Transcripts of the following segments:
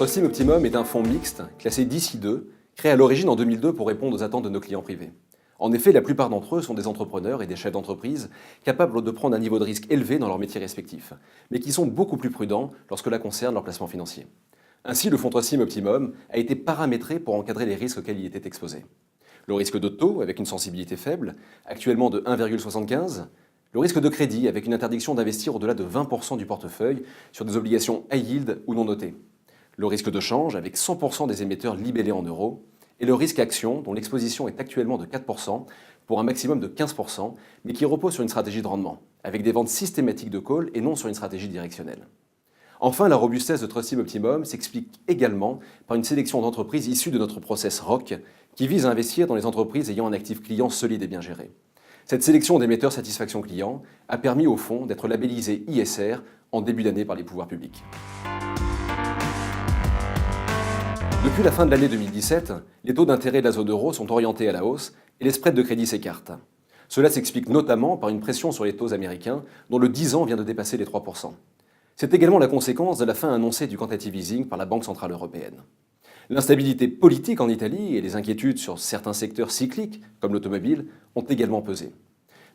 Trustim Optimum est un fonds mixte, classé DC2, créé à l'origine en 2002 pour répondre aux attentes de nos clients privés. En effet, la plupart d'entre eux sont des entrepreneurs et des chefs d'entreprise capables de prendre un niveau de risque élevé dans leur métier respectif, mais qui sont beaucoup plus prudents lorsque cela concerne leur placement financier. Ainsi, le fonds Trustim Optimum a été paramétré pour encadrer les risques auxquels il était exposé. Le risque de taux, avec une sensibilité faible, actuellement de 1,75, le risque de crédit, avec une interdiction d'investir au-delà de 20% du portefeuille sur des obligations high yield ou non notées, le risque de change, avec 100% des émetteurs libellés en euros, et le risque action, dont l'exposition est actuellement de 4%, pour un maximum de 15%, mais qui repose sur une stratégie de rendement, avec des ventes systématiques de call et non sur une stratégie directionnelle. Enfin, la robustesse de Trustim Optimum s'explique également par une sélection d'entreprises issues de notre process ROC, qui vise à investir dans les entreprises ayant un actif client solide et bien géré. Cette sélection d'émetteurs satisfaction client a permis au fonds d'être labellisé ISR en début d'année par les pouvoirs publics. Depuis la fin de l'année 2017, les taux d'intérêt de la zone euro sont orientés à la hausse et les spreads de crédit s'écartent. Cela s'explique notamment par une pression sur les taux américains, dont le 10 ans vient de dépasser les 3%. C'est également la conséquence de la fin annoncée du quantitative easing par la Banque centrale européenne. L'instabilité politique en Italie et les inquiétudes sur certains secteurs cycliques, comme l'automobile, ont également pesé.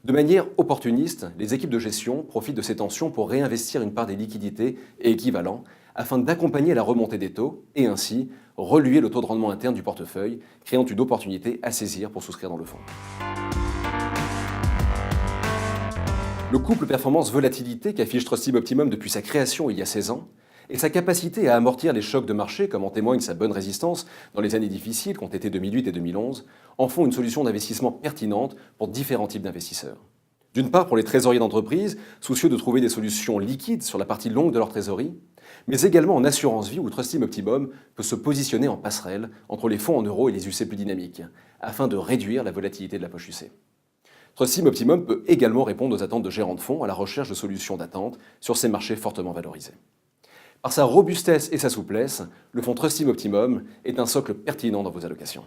De manière opportuniste, les équipes de gestion profitent de ces tensions pour réinvestir une part des liquidités et équivalents afin d'accompagner la remontée des taux et ainsi reluer le taux de rendement interne du portefeuille, créant une opportunité à saisir pour souscrire dans le fonds. Le couple performance-volatilité qu'affiche Trustim Optimum depuis sa création il y a 16 ans et sa capacité à amortir les chocs de marché, comme en témoigne sa bonne résistance dans les années difficiles qu'ont été 2008 et 2011, en font une solution d'investissement pertinente pour différents types d'investisseurs. D'une part pour les trésoriers d'entreprise, soucieux de trouver des solutions liquides sur la partie longue de leur trésorerie, mais également en assurance vie où Trustim Optimum peut se positionner en passerelle entre les fonds en euros et les UC plus dynamiques, afin de réduire la volatilité de la poche UC. Trustim Optimum peut également répondre aux attentes de gérants de fonds à la recherche de solutions d'attente sur ces marchés fortement valorisés. Par sa robustesse et sa souplesse, le fonds Trustim Optimum est un socle pertinent dans vos allocations.